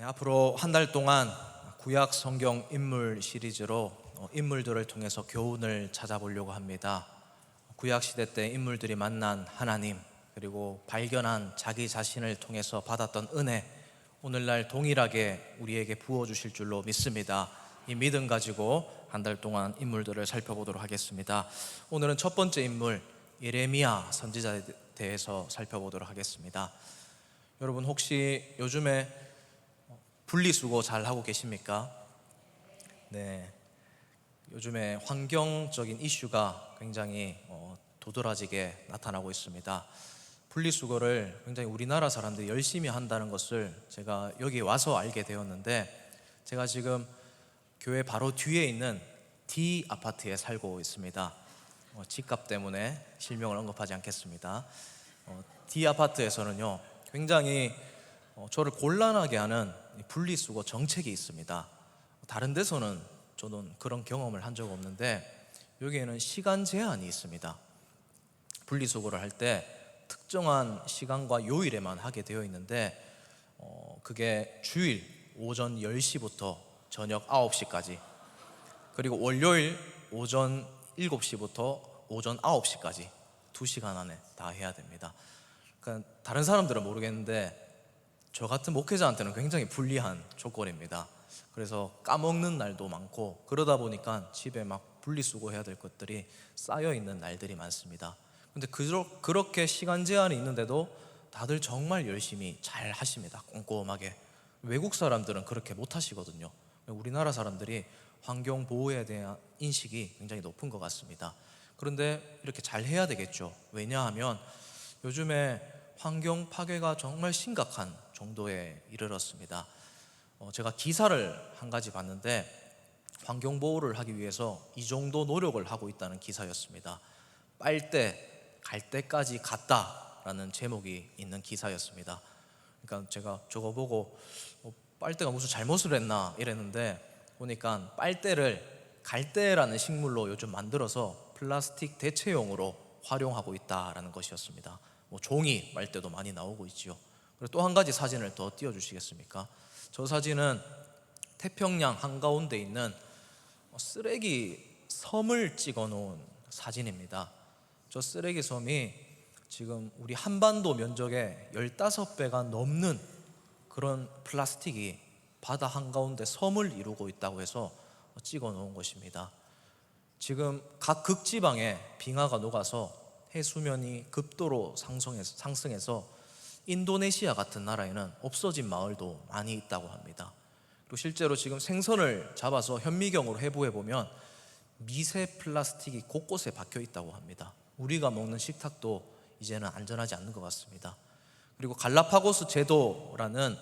앞으로 한 달 동안 구약 성경 인물 시리즈로 인물들을 통해서 교훈을 찾아보려고 합니다. 구약 시대 때 인물들이 만난 하나님, 그리고 발견한 자기 자신을 통해서 받았던 은혜, 오늘날 동일하게 우리에게 부어주실 줄로 믿습니다. 이 믿음 가지고 한 달 동안 인물들을 살펴보도록 하겠습니다. 오늘은 첫 번째 인물 예레미야 선지자에 대해서 살펴보도록 하겠습니다. 여러분, 혹시 요즘에 분리수거 잘 하고 계십니까? 네, 요즘에 환경적인 이슈가 굉장히 도드라지게 나타나고 있습니다. 분리수거를 굉장히 우리나라 사람들이 열심히 한다는 것을 제가 여기 와서 알게 되었는데, 제가 지금 교회 바로 뒤에 있는 D 아파트에 살고 있습니다. 집값 때문에 실명을 언급하지 않겠습니다. D 아파트에서는요, 굉장히 저를 곤란하게 하는 분리수거 정책이 있습니다. 다른 데서는 저는 그런 경험을 한 적 없는데, 여기에는 시간 제한이 있습니다. 분리수거를 할 때 특정한 시간과 요일에만 하게 되어 있는데, 그게 주일 오전 10시부터 저녁 9시까지, 그리고 월요일 오전 7시부터 오전 9시까지 2시간 안에 다 해야 됩니다. 그러니까 다른 사람들은 모르겠는데 저 같은 목회자한테는 굉장히 불리한 조건입니다. 그래서 까먹는 날도 많고, 그러다 보니까 집에 막 분리수거해야 될 것들이 쌓여 있는 날들이 많습니다. 근데 그렇게 시간 제한이 있는데도 다들 정말 열심히 잘 하십니다. 꼼꼼하게. 외국 사람들은 그렇게 못 하시거든요. 우리나라 사람들이 환경 보호에 대한 인식이 굉장히 높은 것 같습니다. 그런데 이렇게 잘 해야 되겠죠. 왜냐하면 요즘에 환경 파괴가 정말 심각한 정도에 이르렀습니다. 제가 기사를 한 가지 봤는데, 환경 보호를 하기 위해서 이 정도 노력을 하고 있다는 기사였습니다. 빨대 갈 때까지 갔다라는 제목이 있는 기사였습니다. 그러니까 제가 저거 보고 빨대가 무슨 잘못을 했나 이랬는데, 보니까 빨대를 갈대라는 식물로 요즘 만들어서 플라스틱 대체용으로 활용하고 있다라는 것이었습니다. 종이 빨대도 많이 나오고 있지요. 그리고 또 한 가지 사진을 더 띄워주시겠습니까? 저 사진은 태평양 한가운데 있는 쓰레기 섬을 찍어 놓은 사진입니다. 저 쓰레기 섬이 지금 우리 한반도 면적의 15배가 넘는 그런 플라스틱이 바다 한가운데 섬을 이루고 있다고 해서 찍어 놓은 것입니다. 지금 각 극지방에 빙하가 녹아서 해수면이 급도로 상승해서 인도네시아 같은 나라에는 없어진 마을도 많이 있다고 합니다. 그리고 실제로 지금 생선을 잡아서 현미경으로 해부해 보면 미세 플라스틱이 곳곳에 박혀 있다고 합니다. 우리가 먹는 식탁도 이제는 안전하지 않는 것 같습니다. 그리고 갈라파고스 제도라는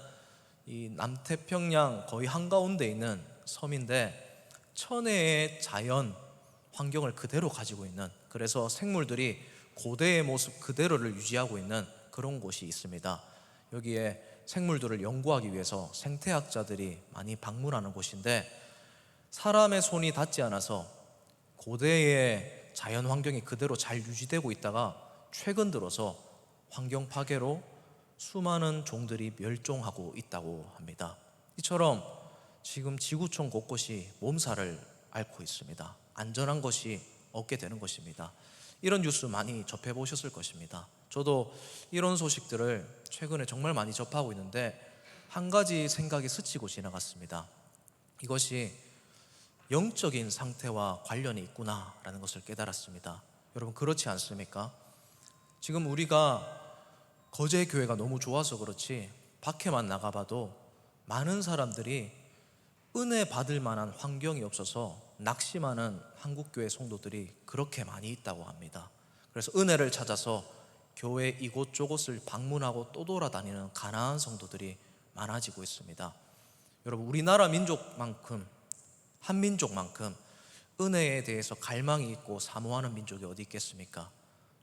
이 남태평양 거의 한가운데 있는 섬인데, 천혜의 자연 환경을 그대로 가지고 있는, 그래서 생물들이 고대의 모습 그대로를 유지하고 있는 그런 곳이 있습니다. 여기에 생물들을 연구하기 위해서 생태학자들이 많이 방문하는 곳인데, 사람의 손이 닿지 않아서 고대의 자연 환경이 그대로 잘 유지되고 있다가 최근 들어서 환경 파괴로 수많은 종들이 멸종하고 있다고 합니다. 이처럼 지금 지구촌 곳곳이 몸살을 앓고 있습니다. 안전한 것이 없게 되는 것입니다. 이런 뉴스 많이 접해보셨을 것입니다. 저도 이런 소식들을 최근에 정말 많이 접하고 있는데, 한 가지 생각이 스치고 지나갔습니다. 이것이 영적인 상태와 관련이 있구나라는 것을 깨달았습니다. 여러분, 그렇지 않습니까? 지금 우리가 거제 교회가 너무 좋아서 그렇지 밖에만 나가봐도 많은 사람들이 은혜 받을 만한 환경이 없어서 낙심하는 한국교회 성도들이 그렇게 많이 있다고 합니다. 그래서 은혜를 찾아서 교회 이곳저곳을 방문하고 또 돌아다니는 가난한 성도들이 많아지고 있습니다. 여러분, 우리나라 민족만큼, 한민족만큼 은혜에 대해서 갈망이 있고 사모하는 민족이 어디 있겠습니까?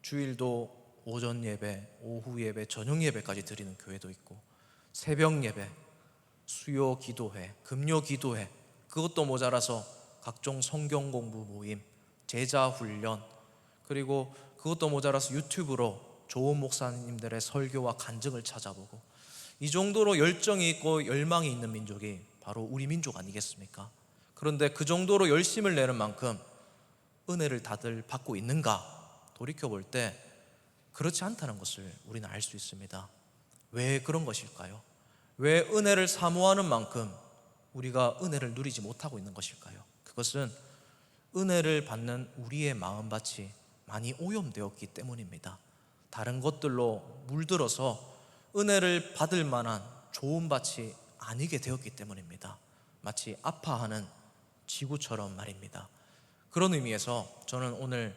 주일도 오전 예배, 오후 예배, 저녁 예배까지 드리는 교회도 있고, 새벽 예배, 수요 기도회, 금요 기도회, 그것도 모자라서 각종 성경 공부 모임, 제자 훈련, 그리고 그것도 모자라서 유튜브로 좋은 목사님들의 설교와 간증을 찾아보고, 이 정도로 열정이 있고 열망이 있는 민족이 바로 우리 민족 아니겠습니까? 그런데 그 정도로 열심을 내는 만큼 은혜를 다들 받고 있는가 돌이켜볼 때 그렇지 않다는 것을 우리는 알 수 있습니다. 왜 그런 것일까요? 왜 은혜를 사모하는 만큼 우리가 은혜를 누리지 못하고 있는 것일까요? 그것은 은혜를 받는 우리의 마음밭이 많이 오염되었기 때문입니다. 다른 것들로 물들어서 은혜를 받을 만한 좋은 밭이 아니게 되었기 때문입니다. 마치 아파하는 지구처럼 말입니다. 그런 의미에서 저는 오늘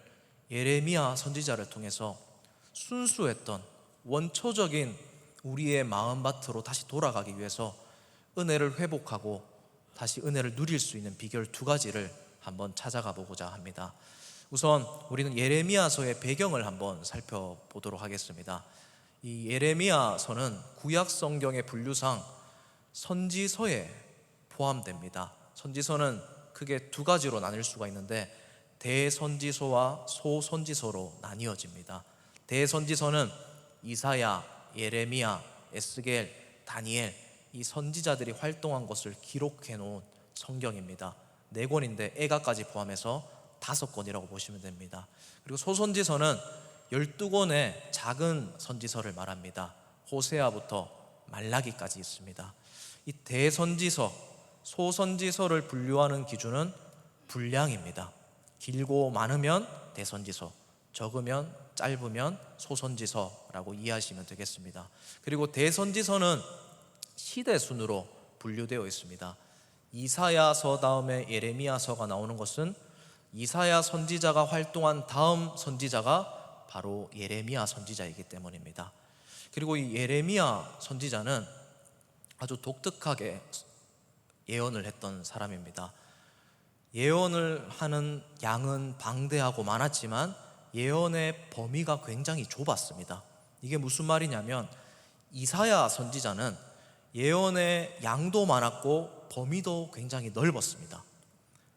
예레미야 선지자를 통해서 순수했던 원초적인 우리의 마음밭으로 다시 돌아가기 위해서 은혜를 회복하고 다시 은혜를 누릴 수 있는 비결 두 가지를 한번 찾아가 보고자 합니다. 우선 우리는 예레미야서의 배경을 한번 살펴보도록 하겠습니다. 이 예레미야서는 구약 성경의 분류상 선지서에 포함됩니다. 선지서는 크게 두 가지로 나뉠 수가 있는데 대선지서와 소선지서로 나뉘어집니다. 대선지서는 이사야, 예레미야, 에스겔, 다니엘 이 선지자들이 활동한 것을 기록해 놓은 성경입니다. 4권인데 애가까지 포함해서 5권이라고 보시면 됩니다. 그리고 소선지서는 12권의 작은 선지서를 말합니다. 호세아부터 말라기까지 있습니다. 이 대선지서, 소선지서를 분류하는 기준은 분량입니다. 길고 많으면 대선지서, 적으면 짧으면 소선지서라고 이해하시면 되겠습니다. 그리고 대선지서는 시대 순으로 분류되어 있습니다. 이사야서 다음에 예레미야서가 나오는 것은 이사야 선지자가 활동한 다음 선지자가 바로 예레미야 선지자이기 때문입니다. 그리고 이 예레미야 선지자는 아주 독특하게 예언을 했던 사람입니다. 예언을 하는 양은 방대하고 많았지만 예언의 범위가 굉장히 좁았습니다. 이게 무슨 말이냐면 이사야 선지자는 예언의 양도 많았고 범위도 굉장히 넓었습니다.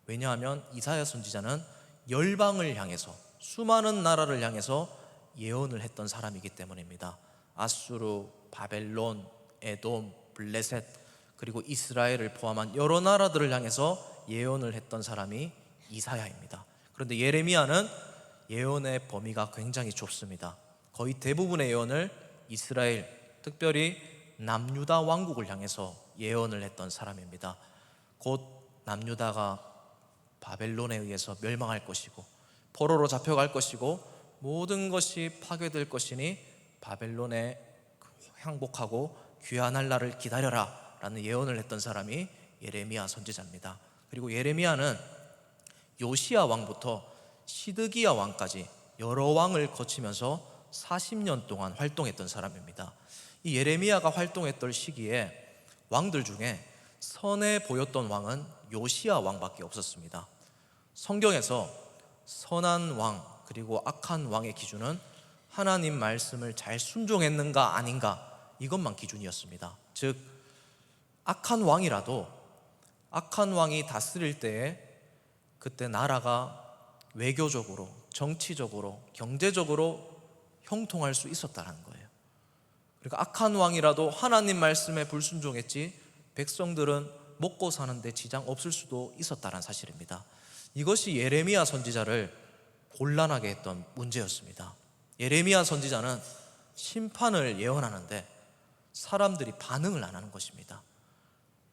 왜냐하면 이사야 선지자는 열방을 향해서 수많은 나라를 향해서 예언을 했던 사람이기 때문입니다. 아수르, 바벨론, 에돔, 블레셋 그리고 이스라엘을 포함한 여러 나라들을 향해서 예언을 했던 사람이 이사야입니다. 그런데 예레미야는 예언의 범위가 굉장히 좁습니다. 거의 대부분의 예언을 이스라엘, 특별히 남유다 왕국을 향해서 예언을 했던 사람입니다. 곧 남유다가 바벨론에 의해서 멸망할 것이고 포로로 잡혀갈 것이고 모든 것이 파괴될 것이니 바벨론에 항복하고 귀환할 날을 기다려라 라는 예언을 했던 사람이 예레미야 선지자입니다. 그리고 예레미야는 요시야 왕부터 시드기야 왕까지 여러 왕을 거치면서 40년 동안 활동했던 사람입니다. 이 예레미야가 활동했던 시기에 왕들 중에 선해 보였던 왕은 요시야 왕밖에 없었습니다. 성경에서 선한 왕 그리고 악한 왕의 기준은 하나님 말씀을 잘 순종했는가 아닌가 이것만 기준이었습니다. 즉 악한 왕이 다스릴 때에 그때 나라가 외교적으로, 정치적으로, 경제적으로 형통할 수 있었다는 거예요. 그러니까 악한 왕이라도 하나님 말씀에 불순종했지 백성들은 먹고 사는데 지장 없을 수도 있었다는 사실입니다. 이것이 예레미야 선지자를 곤란하게 했던 문제였습니다. 예레미야 선지자는 심판을 예언하는데 사람들이 반응을 안 하는 것입니다.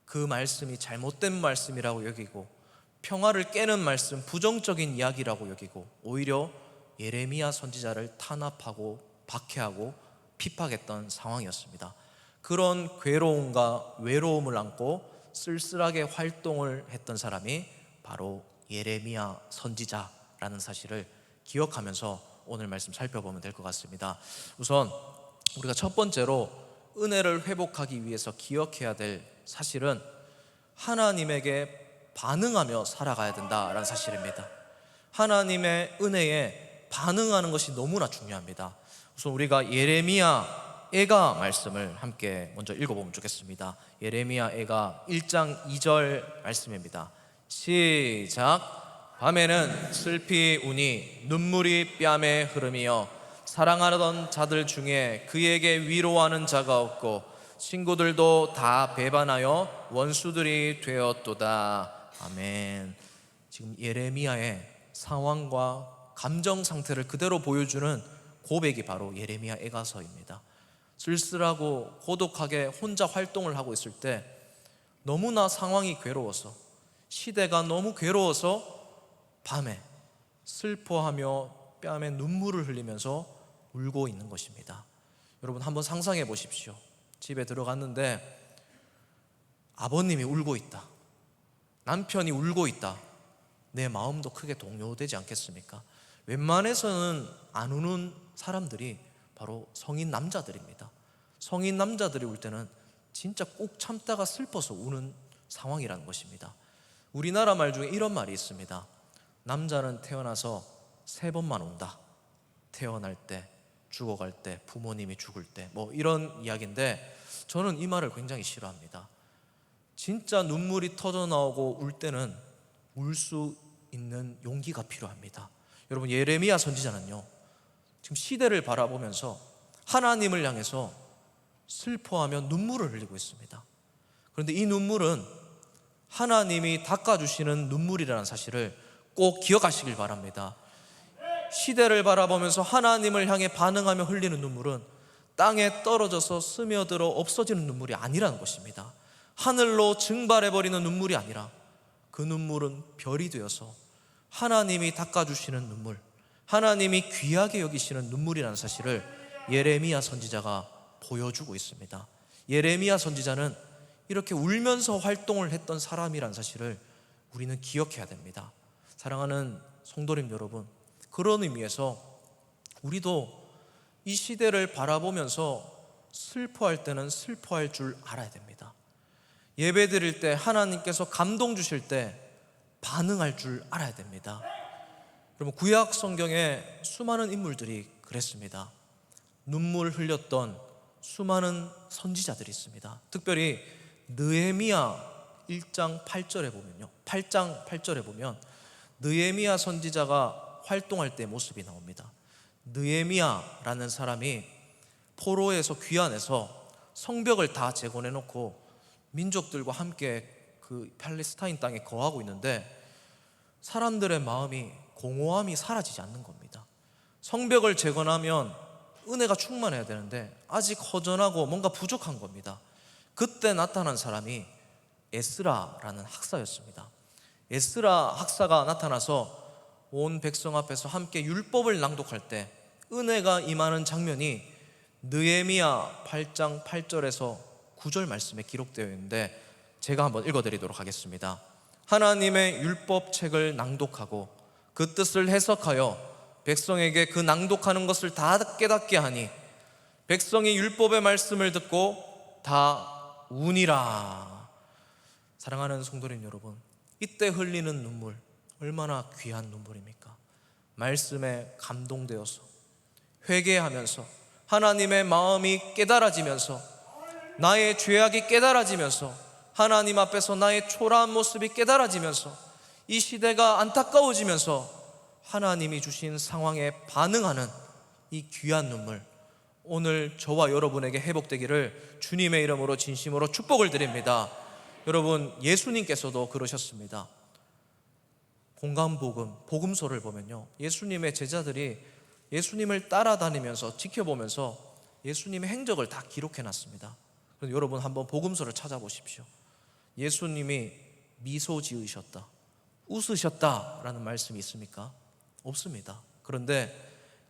그 말씀이 잘못된 말씀이라고 여기고 평화를 깨는 말씀, 부정적인 이야기라고 여기고 오히려 예레미야 선지자를 탄압하고 박해하고 핍박했던 상황이었습니다. 그런 괴로움과 외로움을 안고 쓸쓸하게 활동을 했던 사람이 바로 예레미야 선지자라는 사실을 기억하면서 오늘 말씀 살펴보면 될 것 같습니다. 우선 우리가 첫 번째로 은혜를 회복하기 위해서 기억해야 될 사실은 하나님에게 반응하며 살아가야 된다라는 사실입니다. 하나님의 은혜에 반응하는 것이 너무나 중요합니다. 우선 우리가 예레미야 애가 말씀을 함께 먼저 읽어보면 좋겠습니다. 예레미야 애가 1장 2절 말씀입니다. 시작. 밤에는 슬피 우니 눈물이 뺨에 흐름이여 사랑하던 자들 중에 그에게 위로하는 자가 없고 친구들도 다 배반하여 원수들이 되었도다. 아멘. 지금 예레미야의 상황과 감정 상태를 그대로 보여주는 고백이 바로 예레미야 애가서입니다. 쓸쓸하고 고독하게 혼자 활동을 하고 있을 때 너무나 상황이 괴로워서, 시대가 너무 괴로워서 밤에 슬퍼하며 뺨에 눈물을 흘리면서 울고 있는 것입니다. 여러분 한번 상상해 보십시오. 집에 들어갔는데 아버님이 울고 있다, 남편이 울고 있다. 내 마음도 크게 동요되지 않겠습니까? 웬만해서는 안 우는 사람들이 바로 성인 남자들입니다. 성인 남자들이 울 때는 진짜 꼭 참다가 슬퍼서 우는 상황이라는 것입니다. 우리나라 말 중에 이런 말이 있습니다. 남자는 태어나서 3번만 운다. 태어날 때, 죽어갈 때, 부모님이 죽을 때, 뭐 이런 이야기인데 저는 이 말을 굉장히 싫어합니다. 진짜 눈물이 터져 나오고 울 때는 울 수 있는 용기가 필요합니다. 여러분 예레미야 선지자는요, 지금 시대를 바라보면서 하나님을 향해서 슬퍼하며 눈물을 흘리고 있습니다. 그런데 이 눈물은 하나님이 닦아주시는 눈물이라는 사실을 꼭 기억하시길 바랍니다. 시대를 바라보면서 하나님을 향해 반응하며 흘리는 눈물은 땅에 떨어져서 스며들어 없어지는 눈물이 아니라는 것입니다. 하늘로 증발해버리는 눈물이 아니라 그 눈물은 별이 되어서 하나님이 닦아주시는 눈물, 하나님이 귀하게 여기시는 눈물이라는 사실을 예레미야 선지자가 보여주고 있습니다. 예레미야 선지자는 이렇게 울면서 활동을 했던 사람이라는 사실을 우리는 기억해야 됩니다. 사랑하는 성도님 여러분, 그런 의미에서 우리도 이 시대를 바라보면서 슬퍼할 때는 슬퍼할 줄 알아야 됩니다. 예배 드릴 때 하나님께서 감동 주실 때 반응할 줄 알아야 됩니다. 여러분 구약 성경에 수많은 인물들이 그랬습니다. 눈물 흘렸던 수많은 선지자들이 있습니다. 특별히 느헤미야 1장 8절에 보면요, 8장 8절에 보면 느헤미야 선지자가 활동할 때 모습이 나옵니다. 느헤미야라는 사람이 포로에서 귀환해서 성벽을 다 재건해 놓고 민족들과 함께 그 팔레스타인 땅에 거하고 있는데 사람들의 마음이, 공허함이 사라지지 않는 겁니다. 성벽을 재건하면 은혜가 충만해야 되는데 아직 허전하고 뭔가 부족한 겁니다. 그때 나타난 사람이 에스라라는 학사였습니다. 에스라 학사가 나타나서 온 백성 앞에서 함께 율법을 낭독할 때 은혜가 임하는 장면이 느헤미야 8장 8절에서 9절 말씀에 기록되어 있는데 제가 한번 읽어드리도록 하겠습니다. 하나님의 율법책을 낭독하고 그 뜻을 해석하여 백성에게 그 낭독하는 것을 다 깨닫게 하니 백성이 율법의 말씀을 듣고 다 우니라. 사랑하는 성도님 여러분, 이때 흘리는 눈물 얼마나 귀한 눈물입니까? 말씀에 감동되어서 회개하면서 하나님의 마음이 깨달아지면서 나의 죄악이 깨달아지면서 하나님 앞에서 나의 초라한 모습이 깨달아지면서 이 시대가 안타까워지면서 하나님이 주신 상황에 반응하는 이 귀한 눈물, 오늘 저와 여러분에게 회복되기를 주님의 이름으로 진심으로 축복을 드립니다. 여러분 예수님께서도 그러셨습니다. 공간복음, 복음서를 보면요, 예수님의 제자들이 예수님을 따라다니면서 지켜보면서 예수님의 행적을 다 기록해놨습니다. 그래서 여러분 한번 복음서를 찾아보십시오. 예수님이 미소 지으셨다, 웃으셨다라는 말씀이 있습니까? 없습니다. 그런데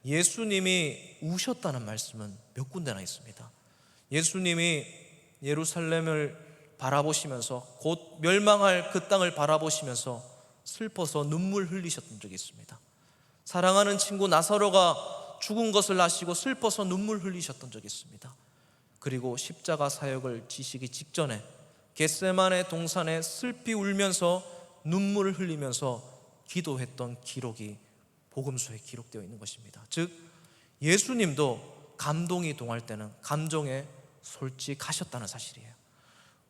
예수님이 우셨다는 말씀은 몇 군데나 있습니다. 예수님이 예루살렘을 바라보시면서 곧 멸망할 그 땅을 바라보시면서 슬퍼서 눈물 흘리셨던 적이 있습니다. 사랑하는 친구 나사로가 죽은 것을 아시고 슬퍼서 눈물 흘리셨던 적이 있습니다. 그리고 십자가 사역을 지시기 직전에 겟세마네 동산에 슬피 울면서 눈물을 흘리면서 기도했던 기록이 복음서에 기록되어 있는 것입니다. 즉 예수님도 감동이 동할 때는 감정에 솔직하셨다는 사실이에요.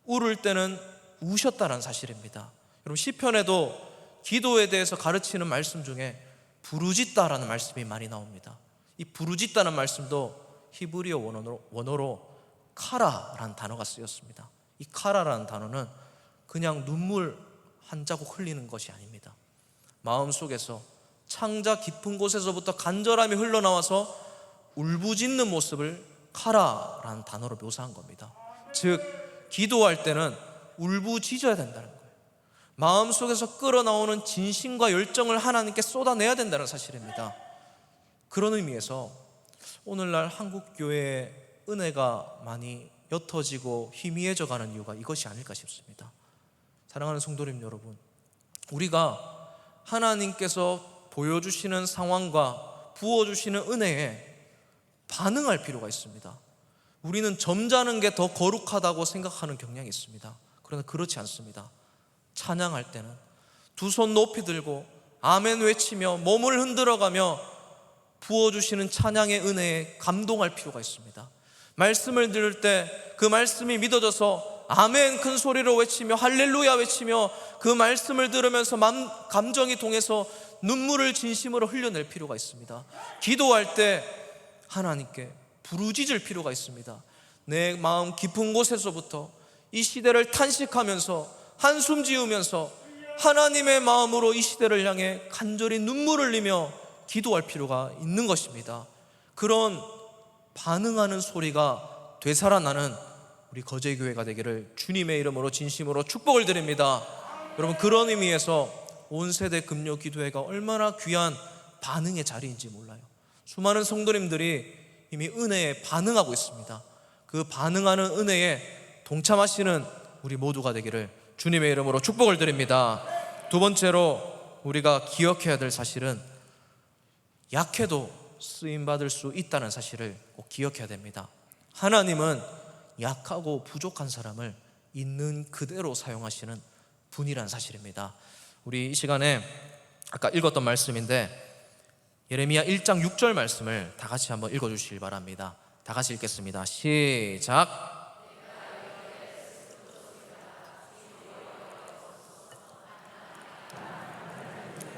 울을 때는 우셨다는 사실입니다. 여러분 시편에도 기도에 대해서 가르치는 말씀 중에 부르짖다라는 말씀이 많이 나옵니다. 이 부르짖다는 말씀도 히브리어 원어로 카라라는 단어가 쓰였습니다. 이 카라라는 단어는 그냥 눈물 한 자국 흘리는 것이 아닙니다. 마음속에서 창자 깊은 곳에서부터 간절함이 흘러나와서 울부짖는 모습을 카라라는 단어로 묘사한 겁니다. 즉 기도할 때는 울부짖어야 된다는 거예요. 마음속에서 끌어나오는 진심과 열정을 하나님께 쏟아내야 된다는 사실입니다. 그런 의미에서 오늘날 한국교회의 은혜가 많이 옅어지고 희미해져 가는 이유가 이것이 아닐까 싶습니다. 사랑하는 성도님 여러분, 우리가 하나님께서 보여주시는 상황과 부어주시는 은혜에 반응할 필요가 있습니다. 우리는 점잖은 게 더 거룩하다고 생각하는 경향이 있습니다. 그러나 그렇지 않습니다. 찬양할 때는 두 손 높이 들고 아멘 외치며 몸을 흔들어가며 부어주시는 찬양의 은혜에 감동할 필요가 있습니다. 말씀을 들을 때 그 말씀이 믿어져서 아멘 큰 소리로 외치며 할렐루야 외치며 그 말씀을 들으면서 감정이 동해서 눈물을 진심으로 흘려낼 필요가 있습니다. 기도할 때 하나님께 부르짖을 필요가 있습니다. 내 마음 깊은 곳에서부터 이 시대를 탄식하면서 한숨 지으면서 하나님의 마음으로 이 시대를 향해 간절히 눈물을 흘리며 기도할 필요가 있는 것입니다. 그런 반응하는 소리가 되살아나는 우리 거제교회가 되기를 주님의 이름으로 진심으로 축복을 드립니다. 여러분, 그런 의미에서 온 세대 금요 기도회가 얼마나 귀한 반응의 자리인지 몰라요. 수많은 성도님들이 이미 은혜에 반응하고 있습니다. 그 반응하는 은혜에 동참하시는 우리 모두가 되기를 주님의 이름으로 축복을 드립니다. 두 번째로 우리가 기억해야 될 사실은 약해도 쓰임받을 수 있다는 사실을 꼭 기억해야 됩니다. 하나님은 약하고 부족한 사람을 있는 그대로 사용하시는 분이란 사실입니다. 우리 이 시간에 아까 읽었던 말씀인데 예레미야 1장 6절 말씀을 다 같이 한번 읽어주시길 바랍니다. 다 같이 읽겠습니다. 시작.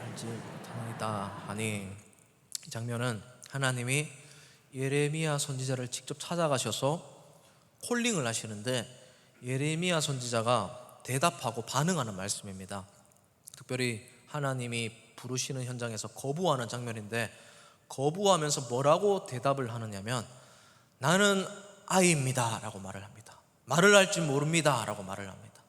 알지 못합니다 하니, 이 장면은 하나님이 예레미야 선지자를 직접 찾아가셔서 콜링을 하시는데 예레미야 선지자가 대답하고 반응하는 말씀입니다. 특별히 하나님이 부르시는 현장에서 거부하는 장면인데, 거부하면서 뭐라고 대답을 하느냐면 나는 아이입니다 라고 말을 합니다. 말을 할 줄 모릅니다 라고 말을 합니다.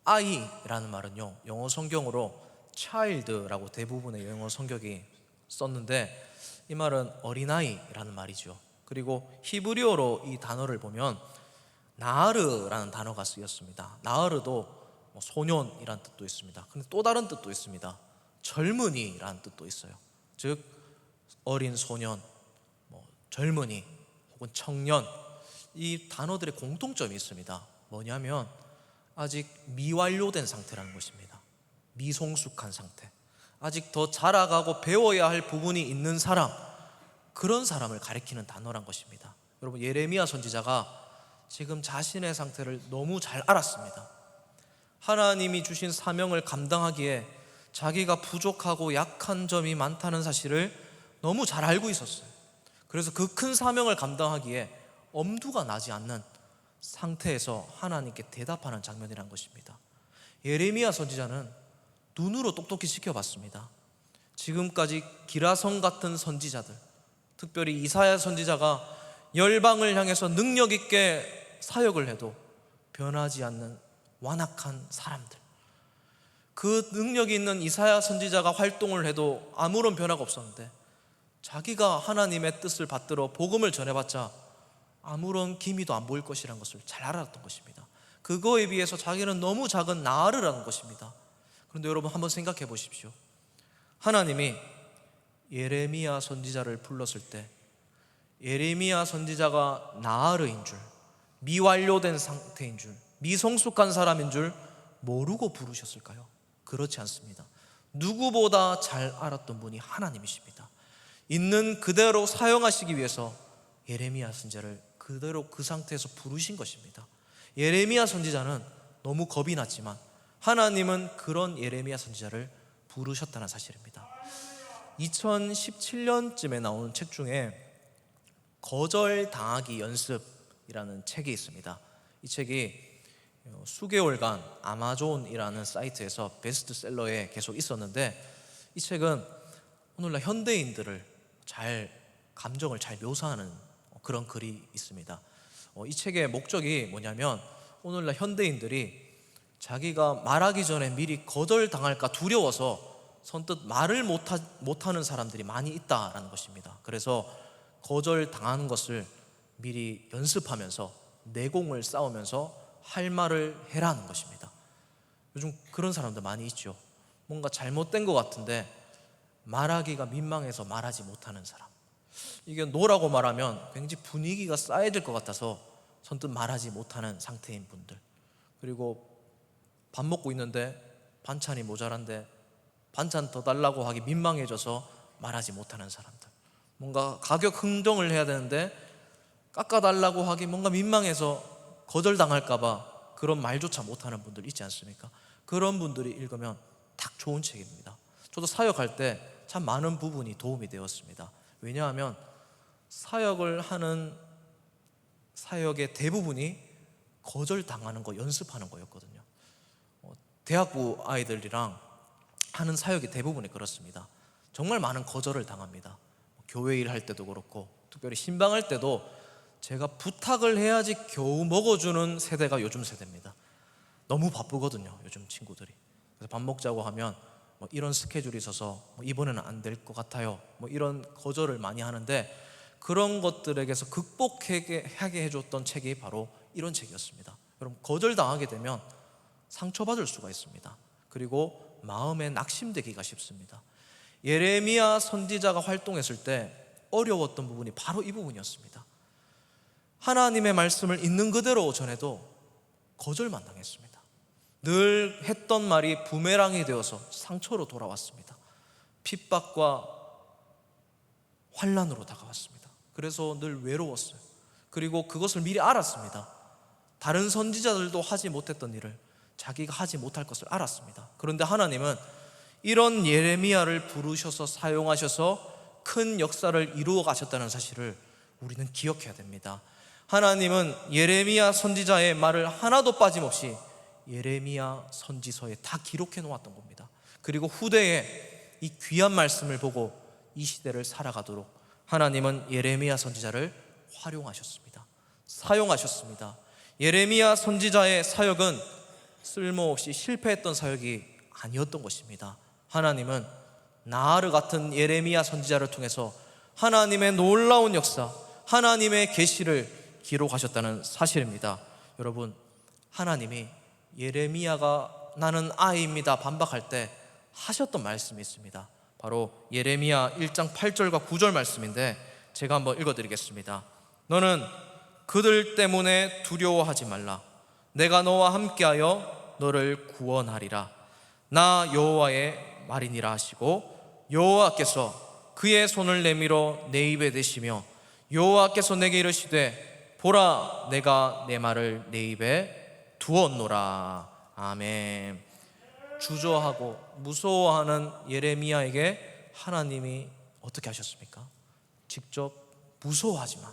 아이라는 말은요, 영어 성경으로 child라고 대부분의 영어 성경이 썼는데 이 말은 어린아이라는 말이죠. 그리고 히브리어로 이 단어를 보면 나으르라는 단어가 쓰였습니다. 나으르도 소년이란 뜻도 있습니다. 근데 또 다른 뜻도 있습니다. 젊은이라는 뜻도 있어요. 즉 어린 소년, 젊은이 혹은 청년, 이 단어들의 공통점이 있습니다. 뭐냐면 아직 미완료된 상태라는 것입니다. 미성숙한 상태, 아직 더 자라가고 배워야 할 부분이 있는 사람, 그런 사람을 가리키는 단어란 것입니다. 여러분, 예레미야 선지자가 지금 자신의 상태를 너무 잘 알았습니다. 하나님이 주신 사명을 감당하기에 자기가 부족하고 약한 점이 많다는 사실을 너무 잘 알고 있었어요. 그래서 그 큰 사명을 감당하기에 엄두가 나지 않는 상태에서 하나님께 대답하는 장면이란 것입니다. 예레미야 선지자는 눈으로 똑똑히 지켜봤습니다. 지금까지 기라성 같은 선지자들, 특별히 이사야 선지자가 열방을 향해서 능력 있게 사역을 해도 변하지 않는 완악한 사람들, 그 능력이 있는 이사야 선지자가 활동을 해도 아무런 변화가 없었는데 자기가 하나님의 뜻을 받들어 복음을 전해봤자 아무런 기미도 안 보일 것이라는 것을 잘 알았던 것입니다. 그거에 비해서 자기는 너무 작은 나으르라는 것입니다. 그런데 여러분, 한번 생각해 보십시오. 하나님이 예레미야 선지자를 불렀을 때 예레미야 선지자가 나으르인 줄, 미완료된 상태인 줄, 미성숙한 사람인 줄 모르고 부르셨을까요? 그렇지 않습니다. 누구보다 잘 알았던 분이 하나님이십니다. 있는 그대로 사용하시기 위해서 예레미야 선지자를 그대로 그 상태에서 부르신 것입니다. 예레미야 선지자는 너무 겁이 났지만 하나님은 그런 예레미야 선지자를 부르셨다는 사실입니다. 2017년쯤에 나온 책 중에 거절당하기 연습, 베스트이라는 책이 있습니다. 이 책이 수개월간 아마존이라는 사이트에서 베스트셀러에 계속 있었는데, 이 책은 오늘날 현대인들을 감정을 잘 묘사하는 그런 글이 있습니다. 이 책의 목적이 뭐냐면, 오늘날 현대인들이 자기가 말하기 전에 미리 거절당할까 두려워서 선뜻 말을 못하는 사람들이 많이 있다라는 것입니다. 그래서 거절당하는 것을 미리 연습하면서 내공을 쌓으면서 할 말을 해라는 것입니다. 요즘 그런 사람들 많이 있죠. 뭔가 잘못된 것 같은데 말하기가 민망해서 말하지 못하는 사람. 이게 노라고 말하면 굉장히 분위기가 쌓여질 것 같아서 선뜻 말하지 못하는 상태인 분들. 그리고 밥 먹고 있는데 반찬이 모자란데 반찬 더 달라고 하기 민망해져서 말하지 못하는 사람들. 뭔가 가격 흥정을 해야 되는데 깎아달라고 하기 뭔가 민망해서 거절당할까봐 그런 말조차 못하는 분들 있지 않습니까? 그런 분들이 읽으면 딱 좋은 책입니다. 저도 사역할 때 참 많은 부분이 도움이 되었습니다. 왜냐하면 사역을 하는 사역의 대부분이 거절당하는 거 연습하는 거였거든요. 대학부 아이들이랑 하는 사역이 대부분이 그렇습니다. 정말 많은 거절을 당합니다. 교회 일 할 때도 그렇고, 특별히 신방할 때도 제가 부탁을 해야지 겨우 먹어주는 세대가 요즘 세대입니다. 너무 바쁘거든요, 요즘 친구들이. 그래서 밥 먹자고 하면 이런 스케줄이 있어서 이번에는 안 될 것 같아요, 이런 거절을 많이 하는데, 그런 것들에게서 극복하게 해줬던 책이 바로 이런 책이었습니다. 여러분, 거절당하게 되면 상처받을 수가 있습니다. 그리고 마음에 낙심되기가 쉽습니다. 예레미야 선지자가 활동했을 때 어려웠던 부분이 바로 이 부분이었습니다. 하나님의 말씀을 있는 그대로 전해도 거절만 당했습니다. 늘 했던 말이 부메랑이 되어서 상처로 돌아왔습니다. 핍박과 환난으로 다가왔습니다. 그래서 늘 외로웠어요. 그리고 그것을 미리 알았습니다. 다른 선지자들도 하지 못했던 일을 자기가 하지 못할 것을 알았습니다. 그런데 하나님은 이런 예레미야를 부르셔서 사용하셔서 큰 역사를 이루어 가셨다는 사실을 우리는 기억해야 됩니다. 하나님은 예레미야 선지자의 말을 하나도 빠짐없이 예레미야 선지서에 다 기록해 놓았던 겁니다. 그리고 후대에 이 귀한 말씀을 보고 이 시대를 살아가도록 하나님은 예레미야 선지자를 활용하셨습니다. 사용하셨습니다. 예레미야 선지자의 사역은 쓸모없이 실패했던 사역이 아니었던 것입니다. 하나님은 나하르 같은 예레미야 선지자를 통해서 하나님의 놀라운 역사, 하나님의 계시를 기록하셨다는 사실입니다. 여러분, 하나님이 예레미야가 나는 아이입니다 반박할 때 하셨던 말씀이 있습니다. 바로 예레미야 1장 8절과 9절 말씀인데, 제가 한번 읽어드리겠습니다. 너는 그들 때문에 두려워하지 말라. 내가 너와 함께하여 너를 구원하리라. 나 여호와의 말이니라 하시고, 여호와께서 그의 손을 내밀어 내 입에 대시며 여호와께서 내게 이르시되 보라, 내가 내 말을 내 입에 두었노라. 아멘. 주저하고 무서워하는 예레미야에게 하나님이 어떻게 하셨습니까? 직접 무서워하지 마,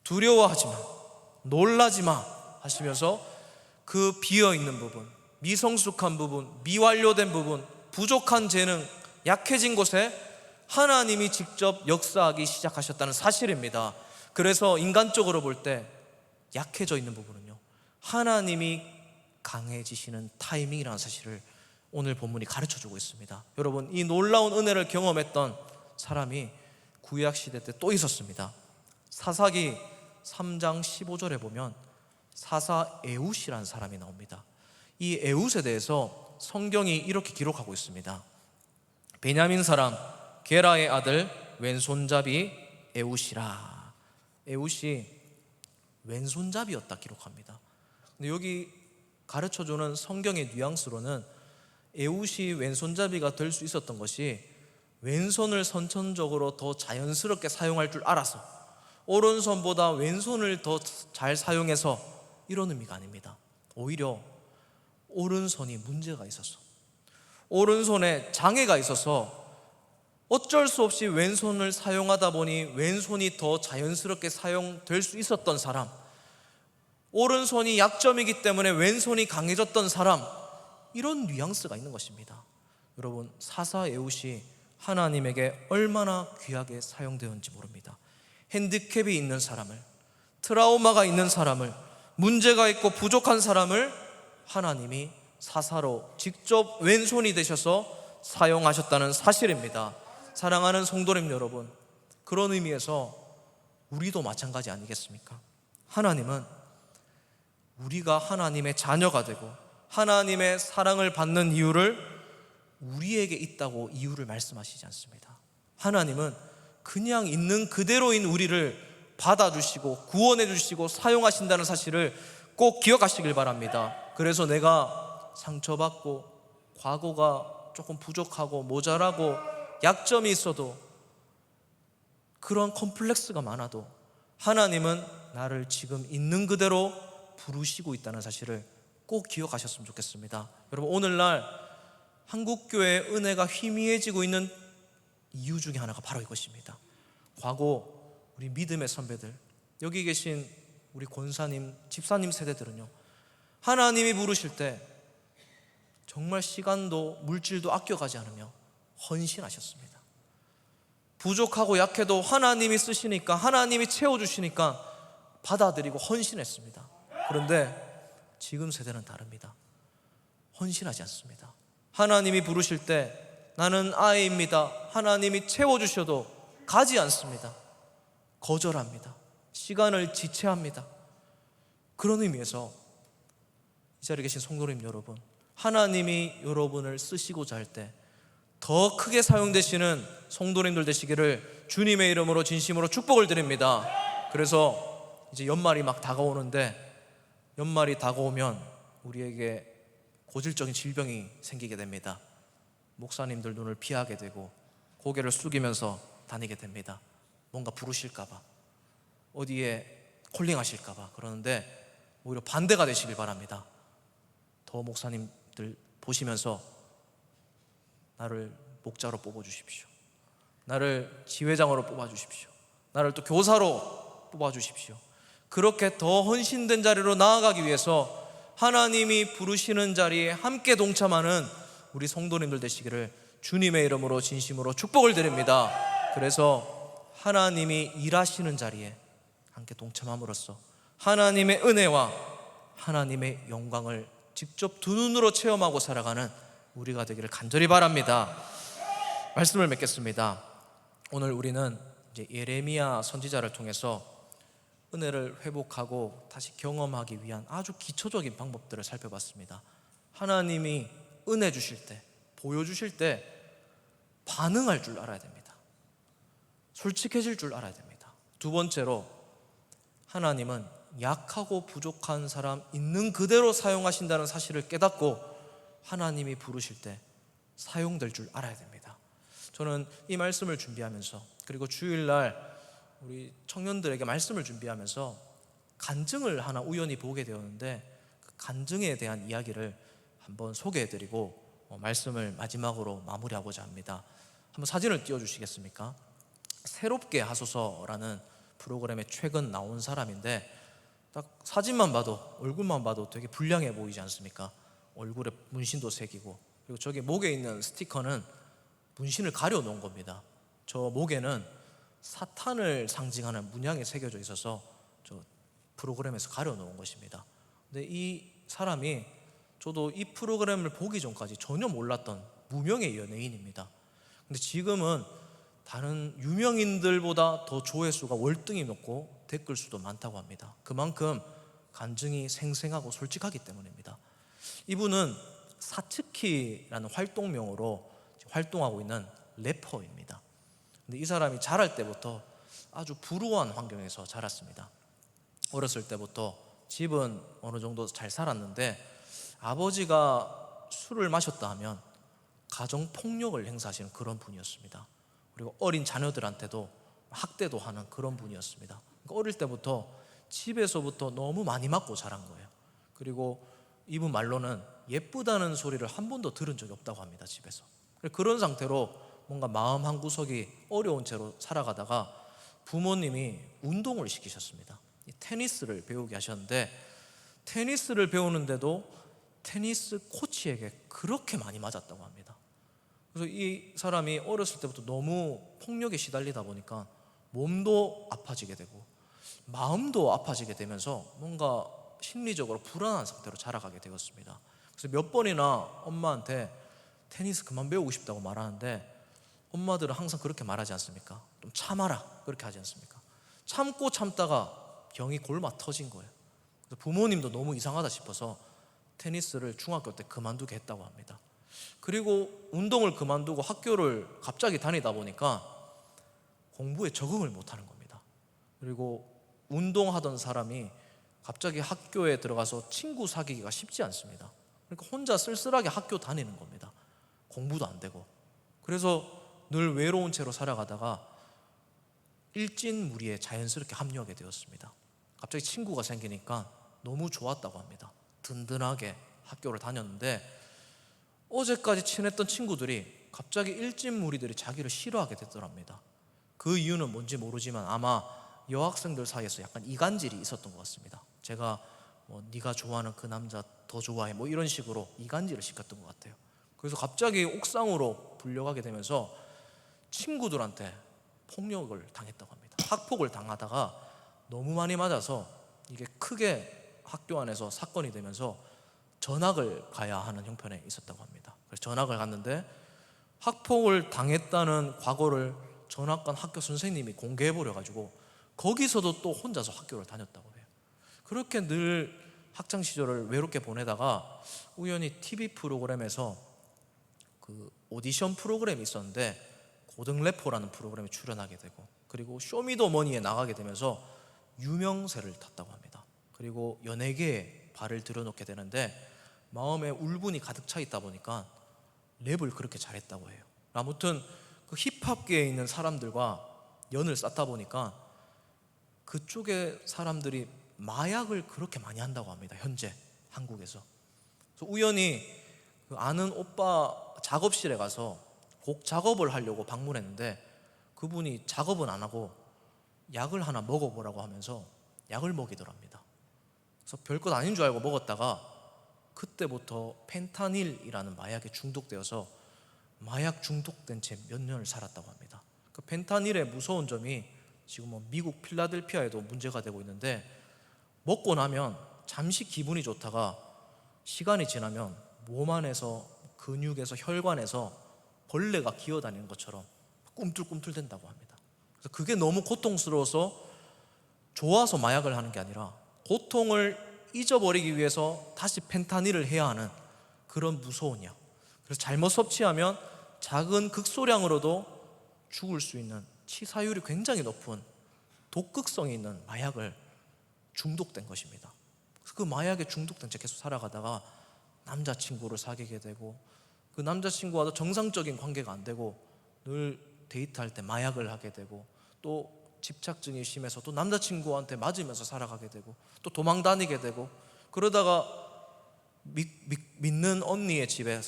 두려워하지 마, 놀라지 마 하시면서 그 비어있는 부분, 미성숙한 부분, 미완료된 부분, 부족한 재능, 약해진 곳에 하나님이 직접 역사하기 시작하셨다는 사실입니다. 그래서 인간적으로 볼 때 약해져 있는 부분은요, 하나님이 강해지시는 타이밍이라는 사실을 오늘 본문이 가르쳐주고 있습니다. 여러분, 이 놀라운 은혜를 경험했던 사람이 구약시대 때 또 있었습니다. 사사기 3장 15절에 보면 사사 에훗이라는 사람이 나옵니다. 이 에훗에 대해서 성경이 이렇게 기록하고 있습니다. 베냐민 사람 게라의 아들 왼손잡이 에훗이라. 에훗이 왼손잡이였다 기록합니다. 근데 여기 가르쳐주는 성경의 뉘앙스로는 에훗이 왼손잡이가 될 수 있었던 것이 왼손을 선천적으로 더 자연스럽게 사용할 줄 알아서, 오른손보다 왼손을 더 잘 사용해서, 이런 의미가 아닙니다. 오히려 오른손이 문제가 있어서, 오른손에 장애가 있어서 어쩔 수 없이 왼손을 사용하다 보니 왼손이 더 자연스럽게 사용될 수 있었던 사람, 오른손이 약점이기 때문에 왼손이 강해졌던 사람, 이런 뉘앙스가 있는 것입니다. 여러분, 사사 에훗이 하나님에게 얼마나 귀하게 사용되었는지 모릅니다. 핸디캡이 있는 사람을, 트라우마가 있는 사람을, 문제가 있고 부족한 사람을 하나님이 사사로 직접 왼손이 되셔서 사용하셨다는 사실입니다. 사랑하는 성도님 여러분, 그런 의미에서 우리도 마찬가지 아니겠습니까? 하나님은 우리가 하나님의 자녀가 되고 하나님의 사랑을 받는 이유를 우리에게 있다고 이유를 말씀하시지 않습니다. 하나님은 그냥 있는 그대로인 우리를 받아주시고 구원해 주시고 사용하신다는 사실을 꼭 기억하시길 바랍니다. 그래서 내가 상처받고 과거가 조금 부족하고 모자라고 약점이 있어도, 그런 컴플렉스가 많아도 하나님은 나를 지금 있는 그대로 부르시고 있다는 사실을 꼭 기억하셨으면 좋겠습니다. 여러분, 오늘날 한국교회의 은혜가 희미해지고 있는 이유 중에 하나가 바로 이것입니다. 과거 우리 믿음의 선배들, 여기 계신 우리 권사님, 집사님 세대들은요, 하나님이 부르실 때 정말 시간도 물질도 아껴가지 않으며 헌신하셨습니다. 부족하고 약해도 하나님이 쓰시니까, 하나님이 채워주시니까 받아들이고 헌신했습니다. 그런데 지금 세대는 다릅니다. 헌신하지 않습니다. 하나님이 부르실 때 나는 아이입니다, 하나님이 채워주셔도 가지 않습니다. 거절합니다. 시간을 지체합니다. 그런 의미에서 이 자리에 계신 성도님 여러분, 하나님이 여러분을 쓰시고자 할 때 더 크게 사용되시는 성도님들 되시기를 주님의 이름으로 진심으로 축복을 드립니다. 그래서 이제 연말이 막 다가오는데, 연말이 다가오면 우리에게 고질적인 질병이 생기게 됩니다. 목사님들 눈을 피하게 되고 고개를 숙이면서 다니게 됩니다. 뭔가 부르실까봐, 어디에 콜링하실까봐. 그러는데 오히려 반대가 되시길 바랍니다. 더 목사님들 보시면서 나를 목자로 뽑아주십시오, 나를 지회장으로 뽑아주십시오, 나를 또 교사로 뽑아주십시오. 그렇게 더 헌신된 자리로 나아가기 위해서 하나님이 부르시는 자리에 함께 동참하는 우리 성도님들 되시기를 주님의 이름으로 진심으로 축복을 드립니다. 그래서 하나님이 일하시는 자리에 함께 동참함으로써 하나님의 은혜와 하나님의 영광을 직접 두 눈으로 체험하고 살아가는 우리가 되기를 간절히 바랍니다. 말씀을 맺겠습니다. 오늘 우리는 이제 예레미야 선지자를 통해서 은혜를 회복하고 다시 경험하기 위한 아주 기초적인 방법들을 살펴봤습니다. 하나님이 은혜 주실 때, 보여주실 때 반응할 줄 알아야 됩니다. 솔직해질 줄 알아야 됩니다. 두 번째로, 하나님은 약하고 부족한 사람 있는 그대로 사용하신다는 사실을 깨닫고 하나님이 부르실 때 사용될 줄 알아야 됩니다. 저는 이 말씀을 준비하면서, 그리고 주일날 우리 청년들에게 말씀을 준비하면서 간증을 하나 우연히 보게 되었는데, 그 간증에 대한 이야기를 한번 소개해드리고 말씀을 마지막으로 마무리하고자 합니다. 한번 사진을 띄워주시겠습니까? 새롭게 하소서라는 프로그램에 최근 나온 사람인데, 딱 사진만 봐도, 얼굴만 봐도 되게 불량해 보이지 않습니까? 얼굴에 문신도 새기고, 그리고 저기 목에 있는 스티커는 문신을 가려 놓은 겁니다. 저 목에는 사탄을 상징하는 문양이 새겨져 있어서 저 프로그램에서 가려 놓은 것입니다. 근데 이 사람이, 저도 이 프로그램을 보기 전까지 전혀 몰랐던 무명의 연예인입니다. 근데 지금은 다른 유명인들보다 더 조회수가 월등히 높고 댓글 수도 많다고 합니다. 그만큼 간증이 생생하고 솔직하기 때문입니다. 이분은 사츠키라는 활동명으로 활동하고 있는 래퍼입니다. 근데 이 사람이 자랄 때부터 아주 불우한 환경에서 자랐습니다. 어렸을 때부터 집은 어느 정도 잘 살았는데, 아버지가 술을 마셨다 하면 가정폭력을 행사하시는 그런 분이었습니다. 그리고 어린 자녀들한테도 학대도 하는 그런 분이었습니다. 그러니까 어릴 때부터 집에서부터 너무 많이 맞고 자란 거예요. 그리고 이분 말로는 예쁘다는 소리를 한 번도 들은 적이 없다고 합니다, 집에서. 그런 상태로 뭔가 마음 한구석이 어려운 채로 살아가다가 부모님이 운동을 시키셨습니다. 테니스를 배우게 하셨는데, 테니스를 배우는데도 테니스 코치에게 그렇게 많이 맞았다고 합니다. 그래서 이 사람이 어렸을 때부터 너무 폭력에 시달리다 보니까 몸도 아파지게 되고 마음도 아파지게 되면서 뭔가 심리적으로 불안한 상태로 자라가게 되었습니다. 그래서 몇 번이나 엄마한테 테니스 그만 배우고 싶다고 말하는데 엄마들은 항상 그렇게 말하지 않습니까? 좀 참아라, 그렇게 하지 않습니까? 참고 참다가 병이 골마 터진 거예요. 그래서 부모님도 너무 이상하다 싶어서 테니스를 중학교 때 그만두게 했다고 합니다. 그리고 운동을 그만두고 학교를 갑자기 다니다 보니까 공부에 적응을 못하는 겁니다. 그리고 운동하던 사람이 갑자기 학교에 들어가서 친구 사귀기가 쉽지 않습니다. 그러니까 혼자 쓸쓸하게 학교 다니는 겁니다. 공부도 안 되고. 그래서 늘 외로운 채로 살아가다가 일진무리에 자연스럽게 합류하게 되었습니다. 갑자기 친구가 생기니까 너무 좋았다고 합니다. 든든하게 학교를 다녔는데 어제까지 친했던 친구들이 갑자기 일진무리들이 자기를 싫어하게 됐더랍니다. 그 이유는 뭔지 모르지만 아마 여학생들 사이에서 약간 이간질이 있었던 것 같습니다. 제가 네가 좋아하는 그 남자 더 좋아해 이런 식으로 이간질을 시켰던 것 같아요. 그래서 갑자기 옥상으로 불려가게 되면서 친구들한테 폭력을 당했다고 합니다. 학폭을 당하다가 너무 많이 맞아서 이게 크게 학교 안에서 사건이 되면서 전학을 가야 하는 형편에 있었다고 합니다. 그래서 전학을 갔는데 학폭을 당했다는 과거를 전학 간 학교 선생님이 공개해버려가지고 거기서도 또 혼자서 학교를 다녔다고 해요. 그렇게 늘 학창 시절을 외롭게 보내다가 우연히 TV 프로그램에서 그 오디션 프로그램이 있었는데 고등래퍼라는 프로그램에 출연하게 되고 그리고 쇼미더머니에 나가게 되면서 유명세를 탔다고 합니다. 그리고 연예계에 발을 들여놓게 되는데 마음에 울분이 가득 차 있다 보니까 랩을 그렇게 잘했다고 해요. 아무튼 그 힙합계에 있는 사람들과 연을 쌓다 보니까 그쪽의 사람들이 마약을 그렇게 많이 한다고 합니다. 현재 한국에서. 그래서 우연히 그 아는 오빠 작업실에 가서 곡 작업을 하려고 방문했는데 그분이 작업은 안 하고 약을 하나 먹어보라고 하면서 약을 먹이더랍니다. 그래서 별것 아닌 줄 알고 먹었다가 그때부터 펜타닐이라는 마약에 중독되어서 마약 중독된 채 몇 년을 살았다고 합니다. 그 펜타닐의 무서운 점이 지금 미국 필라델피아에도 문제가 되고 있는데 먹고 나면 잠시 기분이 좋다가 시간이 지나면 몸 안에서 근육에서 혈관에서 벌레가 기어다니는 것처럼 꿈틀꿈틀 된다고 합니다. 그래서 그게 너무 고통스러워서 좋아서 마약을 하는 게 아니라 고통을 잊어버리기 위해서 다시 펜타닐을 해야 하는 그런 무서운 약. 그래서 잘못 섭취하면 작은 극소량으로도 죽을 수 있는 치사율이 굉장히 높은 독극성이 있는 마약을 중독된 것입니다. 그래서 그 마약에 중독된 채 계속 살아가다가 남자친구를 사귀게 되고 그 남자친구와도 정상적인 관계가 안 되고 늘 데이트할 때 마약을 하게 되고 또 집착증이 심해서 또 남자친구한테 맞으면서 살아가게 되고 또 도망 다니게 되고 그러다가 믿는 언니의 집에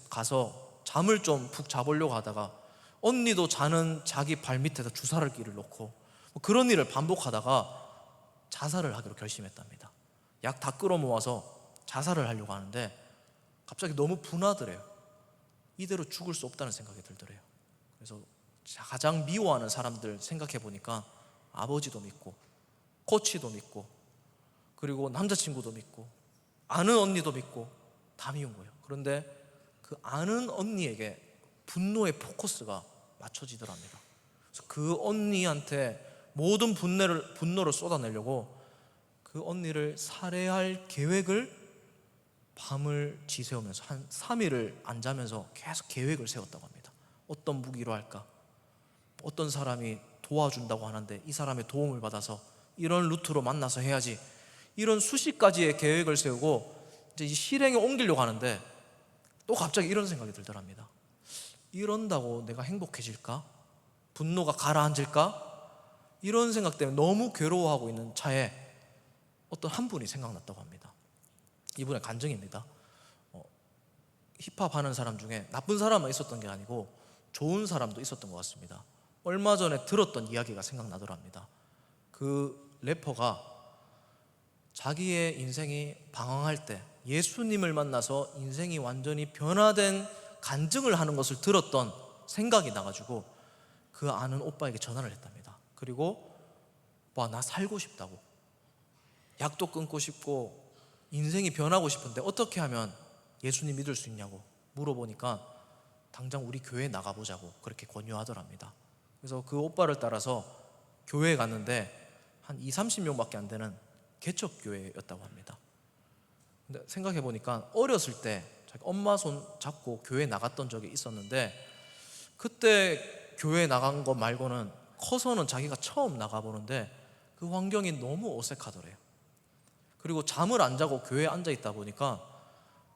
가서 잠을 좀 푹 자보려고 하다가 언니도 자는 자기 발 밑에다 주사기를 놓고 그런 일을 반복하다가 자살을 하기로 결심했답니다. 약 다 끌어모아서 자살을 하려고 하는데 갑자기 너무 분하더래요. 이대로 죽을 수 없다는 생각이 들더래요. 그래서 가장 미워하는 사람들 생각해 보니까 아버지도 믿고 코치도 믿고 그리고 남자친구도 믿고 아는 언니도 믿고 다 미운 거예요. 그런데 그 아는 언니에게 분노의 포커스가 맞춰지더랍니다. 그래서 그 언니한테 모든 분노를 쏟아내려고 그 언니를 살해할 계획을 밤을 지새우면서 한 3일을 안 자면서 계속 계획을 세웠다고 합니다. 어떤 무기로 할까? 어떤 사람이 도와준다고 하는데 이 사람의 도움을 받아서 이런 루트로 만나서 해야지, 이런 수십 가지의 계획을 세우고 이제 이 실행에 옮기려고 하는데 또 갑자기 이런 생각이 들더랍니다. 이런다고 내가 행복해질까? 분노가 가라앉을까? 이런 생각 때문에 너무 괴로워하고 있는 차에 어떤 한 분이 생각났다고 합니다. 이분의 간증입니다. 힙합 하는 사람 중에 나쁜 사람만 있었던 게 아니고 좋은 사람도 있었던 것 같습니다. 얼마 전에 들었던 이야기가 생각나더랍니다. 그 래퍼가 자기의 인생이 방황할 때 예수님을 만나서 인생이 완전히 변화된 간증을 하는 것을 들었던 생각이 나가지고 그 아는 오빠에게 전화를 했답니다. 그리고 와, 나 살고 싶다고, 약도 끊고 싶고 인생이 변하고 싶은데 어떻게 하면 예수님 믿을 수 있냐고 물어보니까 당장 우리 교회에 나가보자고 그렇게 권유하더랍니다. 그래서 그 오빠를 따라서 교회에 갔는데 한 20-30명밖에 안 되는 개척교회였다고 합니다. 근데 생각해보니까 어렸을 때 자기 엄마 손 잡고 교회 나갔던 적이 있었는데 그때 교회 나간 거 말고는 커서는 자기가 처음 나가보는데 그 환경이 너무 어색하더래요. 그리고 잠을 안 자고 교회에 앉아 있다 보니까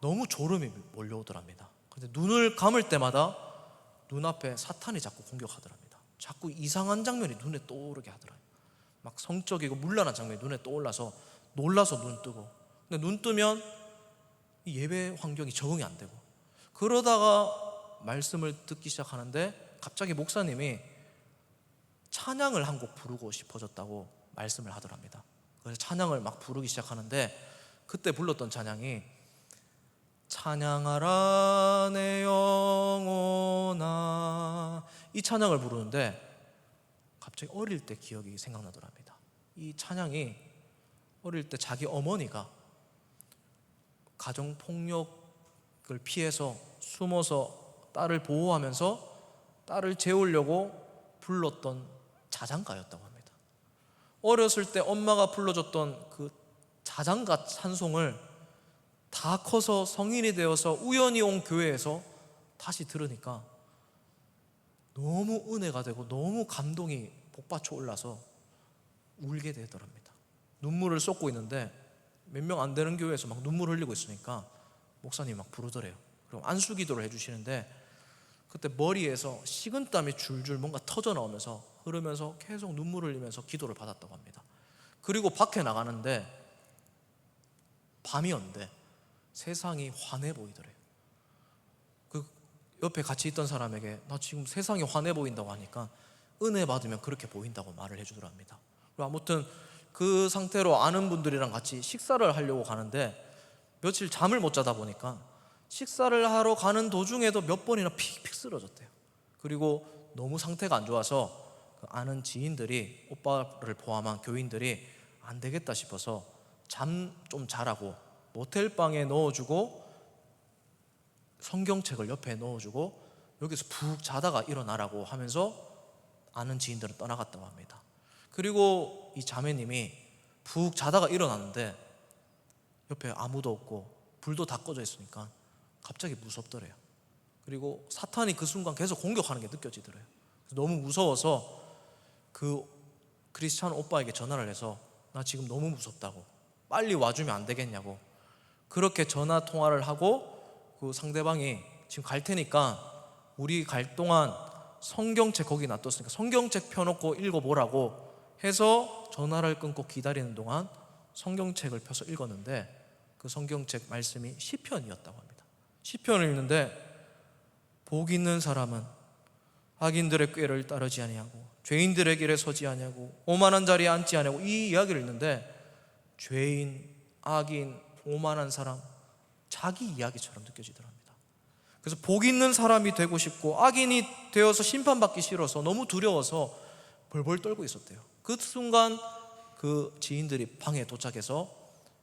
너무 졸음이 몰려오더랍니다. 근데 눈을 감을 때마다 눈앞에 사탄이 자꾸 공격하더랍니다. 자꾸 이상한 장면이 눈에 떠오르게 하더라고요. 막 성적이고 문란한 장면이 눈에 떠올라서 놀라서 눈 뜨고, 근데 눈 뜨면 이 예배 환경이 적응이 안 되고, 그러다가 말씀을 듣기 시작하는데 갑자기 목사님이 찬양을 한 곡 부르고 싶어졌다고 말씀을 하더랍니다. 그래서 찬양을 막 부르기 시작하는데 그때 불렀던 찬양이 찬양하라 내 영혼아, 이 찬양을 부르는데 갑자기 어릴 때 기억이 생각나더랍니다. 이 찬양이 어릴 때 자기 어머니가 가정폭력을 피해서 숨어서 딸을 보호하면서 딸을 재우려고 불렀던 자장가였다고 합니다. 어렸을 때 엄마가 불러줬던 그 자장가 찬송을 다 커서 성인이 되어서 우연히 온 교회에서 다시 들으니까 너무 은혜가 되고 너무 감동이 복받쳐 올라서 울게 되더랍니다. 눈물을 쏟고 있는데 몇 명 안 되는 교회에서 막 눈물 흘리고 있으니까 목사님이 막 부르더래요. 그럼 안수 기도를 해주시는데 그때 머리에서 식은땀이 줄줄 뭔가 터져 나오면서 흐르면서 계속 눈물을 흘리면서 기도를 받았다고 합니다. 그리고 밖에 나가는데 밤이었는데 세상이 환해 보이더래요. 그 옆에 같이 있던 사람에게 나 지금 세상이 환해 보인다고 하니까 은혜 받으면 그렇게 보인다고 말을 해주더랍니다. 그리고 아무튼 그 상태로 아는 분들이랑 같이 식사를 하려고 가는데 며칠 잠을 못 자다 보니까 식사를 하러 가는 도중에도 몇 번이나 픽픽 쓰러졌대요. 그리고 너무 상태가 안 좋아서 그 아는 지인들이, 오빠를 포함한 교인들이 안 되겠다 싶어서 잠 좀 자라고 모텔방에 넣어주고 성경책을 옆에 넣어주고 여기서 푹 자다가 일어나라고 하면서 아는 지인들은 떠나갔다고 합니다. 그리고 이 자매님이 푹 자다가 일어났는데 옆에 아무도 없고 불도 다 꺼져 있으니까 갑자기 무섭더래요. 그리고 사탄이 그 순간 계속 공격하는 게 느껴지더래요. 너무 무서워서 그 크리스찬 오빠에게 전화를 해서 나 지금 너무 무섭다고 빨리 와주면 안 되겠냐고 그렇게 전화 통화를 하고 그 상대방이 지금 갈 테니까 우리 갈 동안 성경책 거기 놔뒀으니까 성경책 펴놓고 읽어보라고 해서 전화를 끊고 기다리는 동안 성경책을 펴서 읽었는데 그 성경책 말씀이 시편이었다고 합니다. 시편을 읽는데 복 있는 사람은 악인들의 꾀를 따르지 아니하고 죄인들의 길에 서지 아니하고 오만한 자리에 앉지 아니하고, 이 이야기를 읽는데 죄인, 악인, 오만한 사람 자기 이야기처럼 느껴지더랍니다. 그래서 복 있는 사람이 되고 싶고 악인이 되어서 심판받기 싫어서 너무 두려워서 벌벌 떨고 있었대요. 그 순간 그 지인들이 방에 도착해서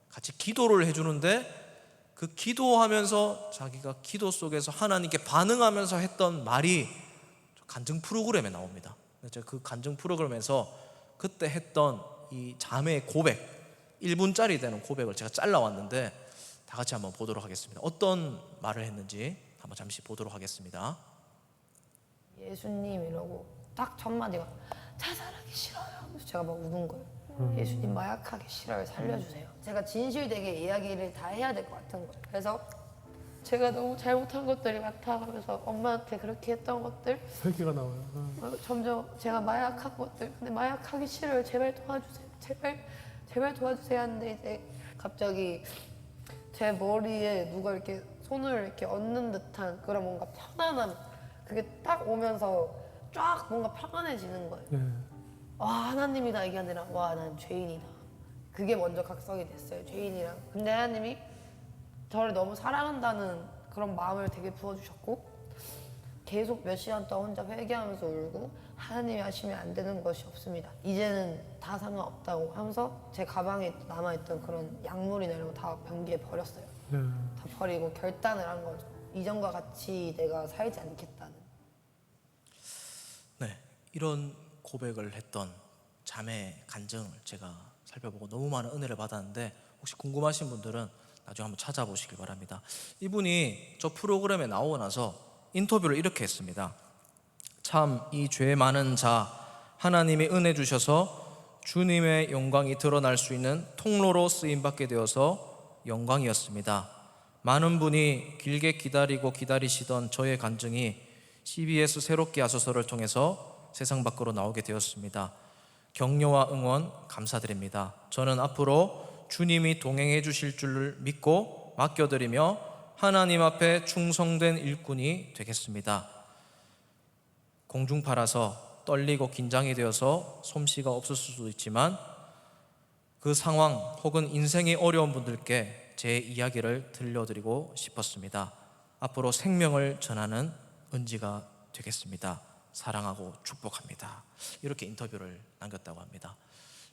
같이 기도를 해주는데 그 기도하면서 자기가 기도 속에서 하나님께 반응하면서 했던 말이 간증 프로그램에 나옵니다. 제가 그 간증 프로그램에서 그때 했던 이 자매의 고백, 1분짜리 되는 고백을 제가 잘라왔는데 다 같이 한번 보도록 하겠습니다. 어떤 말을 했는지 한번 잠시 보도록 하겠습니다. 예수님 이러고 딱 첫 마디가 자살하기 싫어요. 그래서 제가 막 우는 거예요. 예수님 마약하기 싫어요. 살려주세요. 제가 진실되게 이야기를 다 해야 될 것 같은 거예요. 그래서 제가 너무 잘못한 것들이 많다면서 엄마한테 그렇게 했던 것들, 회개가 나와요. 점점 제가 마약한 것들, 근데 마약하기 싫어요. 제발 도와주세요. 제발 도와주세요 하는데 이제 갑자기 제 머리에 누가 이렇게 손을 이렇게 얹는 듯한 그런 뭔가 편안함, 그게 딱 오면서 쫙 뭔가 편안해지는 거예요. 네. 와, 하나님이다 이게 아니라 와, 난 죄인이다. 그게 먼저 각성이 됐어요, 죄인이랑. 근데 하나님이 저를 너무 사랑한다는 그런 마음을 되게 부어주셨고, 계속 몇 시간 동안 혼자 회개하면서 울고, 하나님이 하시면 안 되는 것이 없습니다, 이제는 다 상관없다고 하면서 제 가방에 남아있던 그런 약물이나 이런 거 다 변기에 버렸어요. 다 버리고 결단을 한 거죠. 이전과 같이 내가 살지 않겠다는. 네, 이런 고백을 했던 자매의 간증을 제가 살펴보고 너무 많은 은혜를 받았는데, 혹시 궁금하신 분들은 나중에 한번 찾아보시길 바랍니다. 이분이 저 프로그램에 나오고 나서 인터뷰를 이렇게 했습니다. 참 이 죄 많은 자 하나님이 은혜 주셔서 주님의 영광이 드러날 수 있는 통로로 쓰임받게 되어서 영광이었습니다. 많은 분이 길게 기다리고 기다리시던 저의 간증이 CBS 새롭게 하소서를 통해서 세상 밖으로 나오게 되었습니다. 격려와 응원 감사드립니다. 저는 앞으로 주님이 동행해 주실 줄을 믿고 맡겨드리며 하나님 앞에 충성된 일꾼이 되겠습니다. 공중파라서 떨리고 긴장이 되어서 솜씨가 없을 수도 있지만 그 상황 혹은 인생이 어려운 분들께 제 이야기를 들려드리고 싶었습니다. 앞으로 생명을 전하는 은지가 되겠습니다. 사랑하고 축복합니다. 이렇게 인터뷰를 남겼다고 합니다.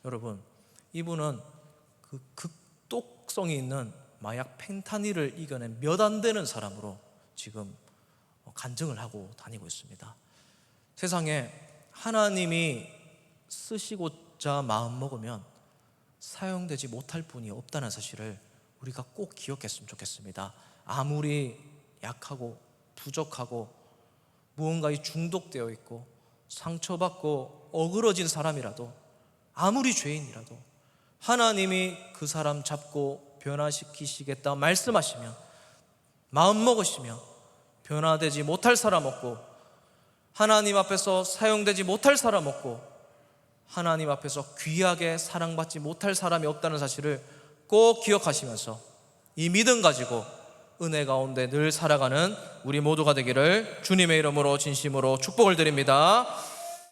여러분, 이분은 그 극독성이 있는 마약 펜타닐을 이겨낸 몇 안 되는 사람으로 지금 간증을 하고 다니고 있습니다. 세상에 하나님이 쓰시고자 마음먹으면 사용되지 못할 분이 없다는 사실을 우리가 꼭 기억했으면 좋겠습니다. 아무리 약하고 부족하고 무언가에 중독되어 있고 상처받고 어그러진 사람이라도, 아무리 죄인이라도 하나님이 그 사람 잡고 변화시키시겠다 말씀하시면, 마음먹으시면 변화되지 못할 사람 없고, 하나님 앞에서 사용되지 못할 사람 없고, 하나님 앞에서 귀하게 사랑받지 못할 사람이 없다는 사실을 꼭 기억하시면서 이 믿음 가지고 은혜 가운데 늘 살아가는 우리 모두가 되기를 주님의 이름으로 진심으로 축복을 드립니다.